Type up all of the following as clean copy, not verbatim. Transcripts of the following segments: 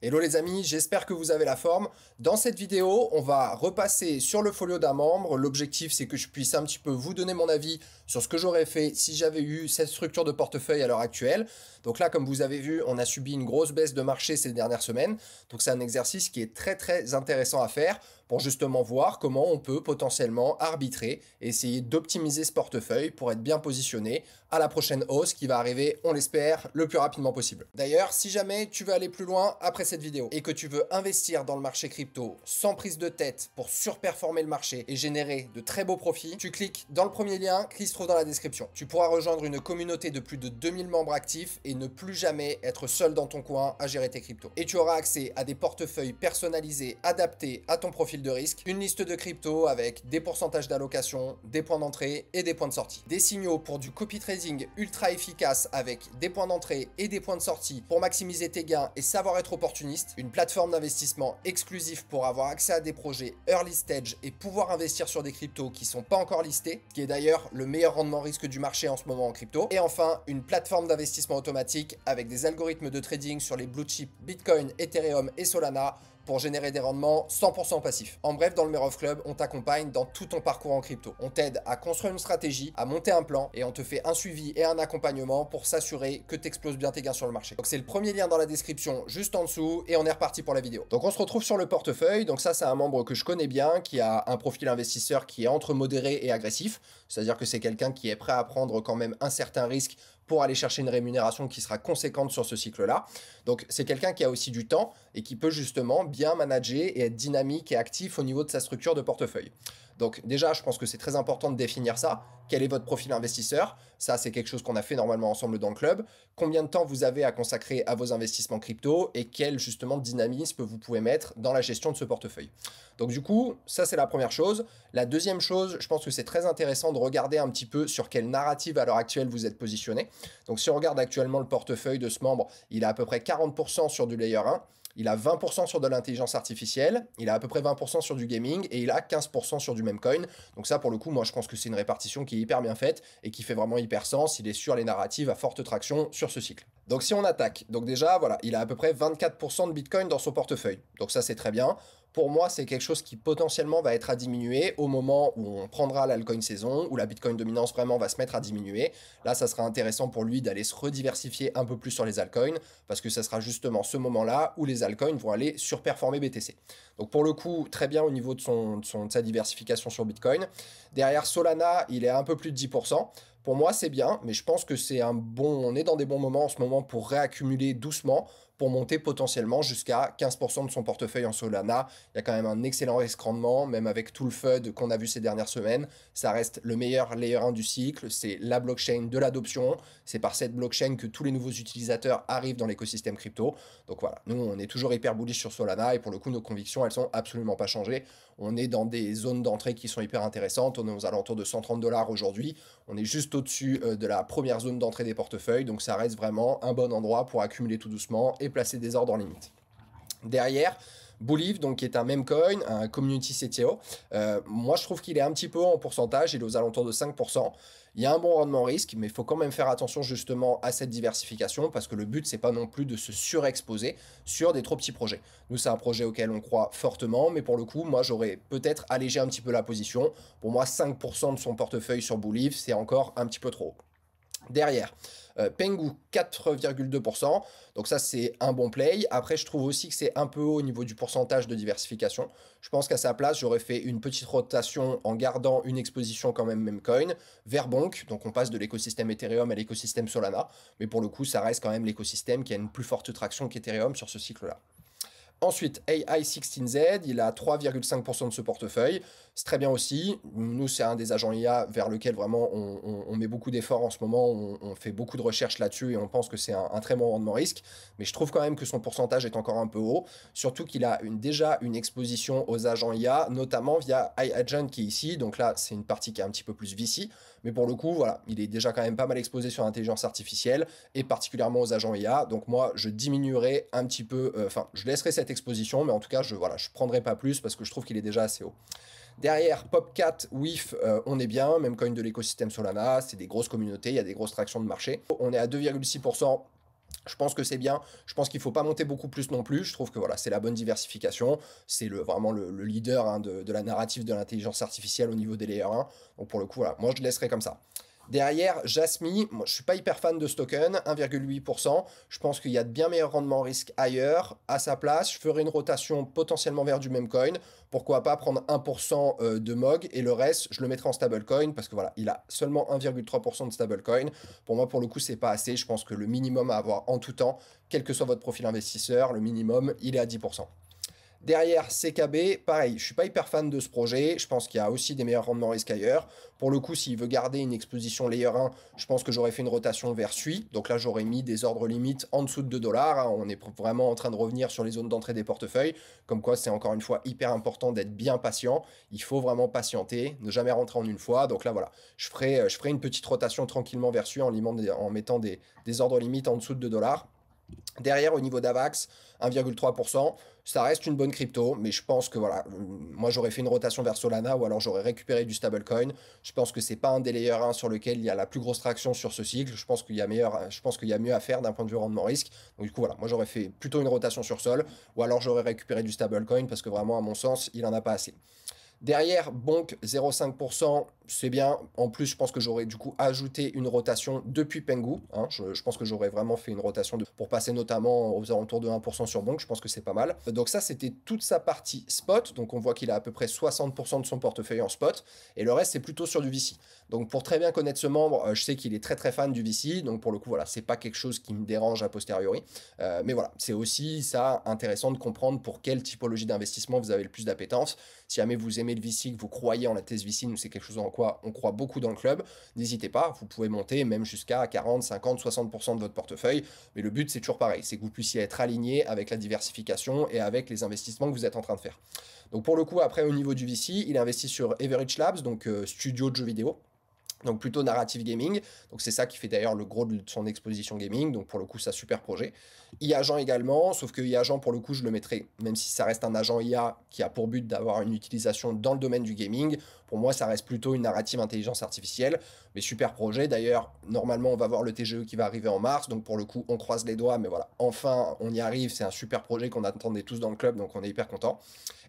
Hello les amis, j'espère que vous avez la forme. Dans cette vidéo, on va repasser sur le folio d'un membre. L'objectif, c'est que je puisse un petit peu vous donner mon avis sur ce que j'aurais fait si j'avais eu cette structure de portefeuille à l'heure actuelle. Donc là, comme vous avez vu, on a subi une grosse baisse de marché ces dernières semaines. Donc c'est un exercice qui est très intéressant à faire pour justement voir comment on peut potentiellement arbitrer et essayer d'optimiser ce portefeuille pour être bien positionné à la prochaine hausse qui va arriver, on l'espère, le plus rapidement possible. D'ailleurs, si jamais tu veux aller plus loin après cette vidéo et que tu veux investir dans le marché crypto sans prise de tête pour surperformer le marché et générer de très beaux profits, tu cliques dans le premier lien qui se trouve dans la description. Tu pourras rejoindre une communauté de plus de 2000 membres actifs et ne plus jamais être seul dans ton coin à gérer tes cryptos. Et tu auras accès à des portefeuilles personnalisés adaptés à ton profil de risque, une liste de cryptos avec des pourcentages d'allocation, des points d'entrée et des points de sortie. Des signaux pour du copy trading ultra efficace avec des points d'entrée et des points de sortie pour maximiser tes gains et savoir être opportuniste. Une plateforme d'investissement exclusive pour avoir accès à des projets early stage et pouvoir investir sur des cryptos qui sont pas encore listés, ce qui est d'ailleurs le meilleur rendement risque du marché en ce moment en crypto. Et enfin, une plateforme d'investissement automatique avec des algorithmes de trading sur les blue chips Bitcoin, Ethereum et Solana pour générer des rendements 100% passifs. En bref, dans le Merov Club, on t'accompagne dans tout ton parcours en crypto. On t'aide à construire une stratégie, à monter un plan et on te fait un suivi et un accompagnement pour s'assurer que tu exploses bien tes gains sur le marché. Donc c'est le premier lien dans la description juste en dessous et on est reparti pour la vidéo. Donc on se retrouve sur le portefeuille. Donc ça, c'est un membre que je connais bien, qui a un profil investisseur qui est entre modéré et agressif. C'est-à-dire que c'est quelqu'un qui est prêt à prendre quand même un certain risque pour aller chercher une rémunération qui sera conséquente sur ce cycle-là. Donc c'est quelqu'un qui a aussi du temps et qui peut justement bien manager et être dynamique et actif au niveau de sa structure de portefeuille. Donc déjà, je pense que c'est très important de définir ça. Quel est votre profil investisseur? Ça, c'est quelque chose qu'on a fait normalement ensemble dans le club. Combien de temps vous avez à consacrer à vos investissements crypto et quel justement dynamisme vous pouvez mettre dans la gestion de ce portefeuille. Donc du coup, ça c'est la première chose. La deuxième chose, je pense que c'est très intéressant de regarder un petit peu sur quelle narrative à l'heure actuelle vous êtes positionné. Donc si on regarde actuellement le portefeuille de ce membre, il a à peu près 40% sur du layer 1. Il a 20% sur de l'intelligence artificielle, il a à peu près 20% sur du gaming et il a 15% sur du meme coin. Donc ça, pour le coup, moi, je pense que c'est une répartition qui est hyper bien faite et qui fait vraiment hyper sens. Il est sur les narratives à forte traction sur ce cycle. Donc si on attaque, donc déjà, voilà, il a à peu près 24% de Bitcoin dans son portefeuille. Donc ça, c'est très bien. Pour moi, c'est quelque chose qui potentiellement va être à diminuer au moment où on prendra l'altcoin saison, où la Bitcoin dominance vraiment va se mettre à diminuer. Là, ça sera intéressant pour lui d'aller se rediversifier un peu plus sur les altcoins, parce que ça sera justement ce moment-là où les altcoins vont aller surperformer BTC. Donc pour le coup, très bien au niveau de sa diversification sur Bitcoin. Derrière Solana, il est à un peu plus de 10%. Pour moi, c'est bien, mais je pense que c'est un bon. On est dans des bons moments en ce moment pour réaccumuler doucement, pour monter potentiellement jusqu'à 15% de son portefeuille en Solana. Il y a quand même un excellent risque rendement, même avec tout le FUD qu'on a vu ces dernières semaines. Ça reste le meilleur layer 1 du cycle, c'est la blockchain de l'adoption. C'est par cette blockchain que tous les nouveaux utilisateurs arrivent dans l'écosystème crypto. Donc voilà, nous, on est toujours hyper bullish sur Solana et pour le coup, nos convictions, elles sont absolument pas changées. On est dans des zones d'entrée qui sont hyper intéressantes. On est aux alentours de 130 $ aujourd'hui. On est juste au-dessus de la première zone d'entrée des portefeuilles. Donc ça reste vraiment un bon endroit pour accumuler tout doucement et placer des ordres en limite. Derrière, Bulliv, donc qui est un meme coin, un community CTO. Moi, je trouve qu'il est un petit peu en pourcentage, il est aux alentours de 5%. Il y a un bon rendement risque, mais il faut quand même faire attention justement à cette diversification parce que le but, c'est pas non plus de se surexposer sur des trop petits projets. Nous, c'est un projet auquel on croit fortement, mais pour le coup, moi, j'aurais peut-être allégé un petit peu la position. Pour moi, 5% de son portefeuille sur Bulliv, c'est encore un petit peu trop haut. Derrière, Pengu 4,2%, donc ça c'est un bon play. Après je trouve aussi que c'est un peu haut au niveau du pourcentage de diversification. Je pense qu'à sa place j'aurais fait une petite rotation en gardant une exposition quand même Memecoin vers Bonk, donc on passe de l'écosystème Ethereum à l'écosystème Solana, mais pour le coup ça reste quand même l'écosystème qui a une plus forte traction qu'Ethereum sur ce cycle-là. Ensuite, AI16Z, il a 3,5% de ce portefeuille. C'est très bien aussi. Nous, c'est un des agents IA vers lequel vraiment on met beaucoup d'efforts en ce moment. On fait beaucoup de recherches là-dessus et on pense que c'est un très bon rendement risque. Mais je trouve quand même que son pourcentage est encore un peu haut. Surtout qu'il a déjà une exposition aux agents IA, notamment via iAgent qui est ici. Donc là, c'est une partie qui est un petit peu plus VC. Mais pour le coup, voilà, il est déjà quand même pas mal exposé sur l'intelligence artificielle et particulièrement aux agents IA. Donc moi, je diminuerai un petit peu, je laisserai cette exposition, mais en tout cas, je prendrai pas plus parce que je trouve qu'il est déjà assez haut. Derrière, Popcat, WIF, on est bien, même coin de l'écosystème Solana, c'est des grosses communautés, il y a des grosses tractions de marché. On est à 2,6%. Je pense que c'est bien. Je pense qu'il ne faut pas monter beaucoup plus non plus. Je trouve que voilà, c'est la bonne diversification. C'est vraiment le leader hein, de la narrative de l'intelligence artificielle au niveau des layers 1. Donc pour le coup, voilà, moi je laisserai comme ça. Derrière, Jasmy, moi, je suis pas hyper fan de ce token, 1,8%. Je pense qu'il y a de bien meilleurs rendements risque ailleurs. À sa place, je ferai une rotation potentiellement vers du même coin. Pourquoi pas prendre 1% de MOG et le reste, je le mettrai en stablecoin parce que voilà, il a seulement 1,3% de stablecoin. Pour moi, pour le coup, c'est pas assez. Je pense que le minimum à avoir en tout temps, quel que soit votre profil investisseur, le minimum, il est à 10%. Derrière CKB, pareil, je suis pas hyper fan de ce projet. Je pense qu'il y a aussi des meilleurs rendements risque ailleurs. Pour le coup, s'il veut garder une exposition layer 1, je pense que j'aurais fait une rotation vers SUI. Donc là, j'aurais mis des ordres limites en dessous de 2 dollars, hein. On est vraiment en train de revenir sur les zones d'entrée des portefeuilles. Comme quoi, c'est encore une fois hyper important d'être bien patient. Il faut vraiment patienter, ne jamais rentrer en une fois. Donc là, voilà, je ferai une petite rotation tranquillement vers SUI en mettant des ordres limites en dessous de 2 dollars. Derrière, au niveau d'Avax, 1,3%, ça reste une bonne crypto, mais je pense que voilà, moi j'aurais fait une rotation vers Solana ou alors j'aurais récupéré du stablecoin. Je pense que c'est pas un des layers 1 sur lequel il y a la plus grosse traction sur ce cycle. Je pense qu'il y a mieux à faire d'un point de vue rendement risque. Donc du coup voilà, moi j'aurais fait plutôt une rotation sur Sol ou alors j'aurais récupéré du stablecoin parce que vraiment à mon sens, il en a pas assez. Derrière, Bonk 0,5%, c'est bien. En plus, je pense que j'aurais du coup ajouté une rotation depuis Pengu, hein. Je pense que j'aurais vraiment fait une rotation pour passer notamment aux alentours de 1% sur Bonk. Je pense que c'est pas mal. Donc ça, c'était toute sa partie spot. Donc on voit qu'il a à peu près 60% de son portefeuille en spot. Et le reste, c'est plutôt sur du VC. Donc pour très bien connaître ce membre, je sais qu'il est très très fan du VC. Donc pour le coup, voilà, c'est pas quelque chose qui me dérange a posteriori. Mais voilà, c'est aussi ça intéressant de comprendre pour quelle typologie d'investissement vous avez le plus d'appétence. Si jamais vous aimez le VC, que vous croyez en la thèse VC, nous c'est quelque chose en quoi on croit beaucoup dans le club, n'hésitez pas, vous pouvez monter même jusqu'à 40, 50, 60% de votre portefeuille, mais le but c'est toujours pareil, c'est que vous puissiez être aligné avec la diversification et avec les investissements que vous êtes en train de faire. Donc pour le coup, après au niveau du VC, il investit sur Average Labs, donc studio de jeux vidéo. Donc plutôt narrative gaming, donc c'est ça qui fait d'ailleurs le gros de son exposition gaming, donc pour le coup ça super projet. IA-agent également, sauf que IA-agent pour le coup je le mettrai, même si ça reste un agent IA qui a pour but d'avoir une utilisation dans le domaine du gaming, pour moi ça reste plutôt une narrative intelligence artificielle, mais super projet. D'ailleurs normalement on va voir le TGE qui va arriver en mars, donc pour le coup on croise les doigts, mais voilà, enfin on y arrive, c'est un super projet qu'on attendait tous dans le club, donc on est hyper content.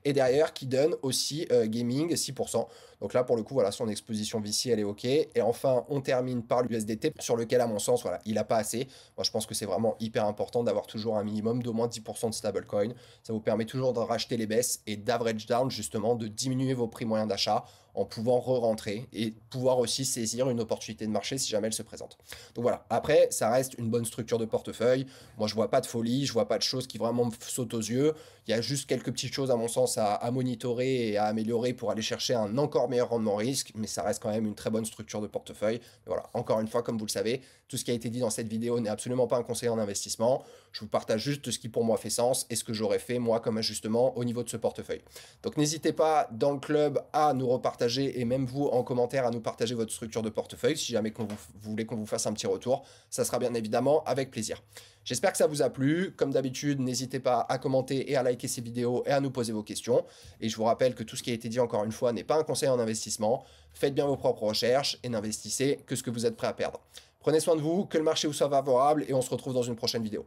Et derrière qui donne aussi gaming 6%. Donc là pour le coup voilà, son exposition VC elle est ok. Et enfin on termine par l'USDT sur lequel à mon sens voilà, il n'a pas assez. Moi je pense que c'est vraiment hyper important d'avoir toujours un minimum d'au moins 10% de stablecoin. Ça vous permet toujours de racheter les baisses et d'average down justement, de diminuer vos prix moyens d'achat en pouvant re-rentrer et pouvoir aussi saisir une opportunité de marché si jamais elle se présente. Donc voilà, après ça reste une bonne structure de portefeuille. Moi je vois pas de folie, je vois pas de choses qui vraiment me sautent aux yeux. Il y a juste quelques petites choses à mon sens à monitorer et à améliorer pour aller chercher un encore meilleur rendement risque, mais ça reste quand même une très bonne structure de portefeuille. Mais voilà, encore une fois, comme vous le savez, tout ce qui a été dit dans cette vidéo n'est absolument pas un conseil en investissement. Je vous partage juste ce qui pour moi fait sens et ce que j'aurais fait moi comme ajustement au niveau de ce portefeuille. Donc n'hésitez pas dans le club à nous repartager et même vous en commentaire à nous partager votre structure de portefeuille si jamais vous voulez qu'on vous fasse un petit retour. Ça sera bien évidemment avec plaisir. J'espère que ça vous a plu. Comme d'habitude, n'hésitez pas à commenter et à liker ces vidéos et à nous poser vos questions. Et je vous rappelle que tout ce qui a été dit encore une fois n'est pas un conseil en investissement. Faites bien vos propres recherches et n'investissez que ce que vous êtes prêt à perdre. Prenez soin de vous, que le marché vous soit favorable et on se retrouve dans une prochaine vidéo.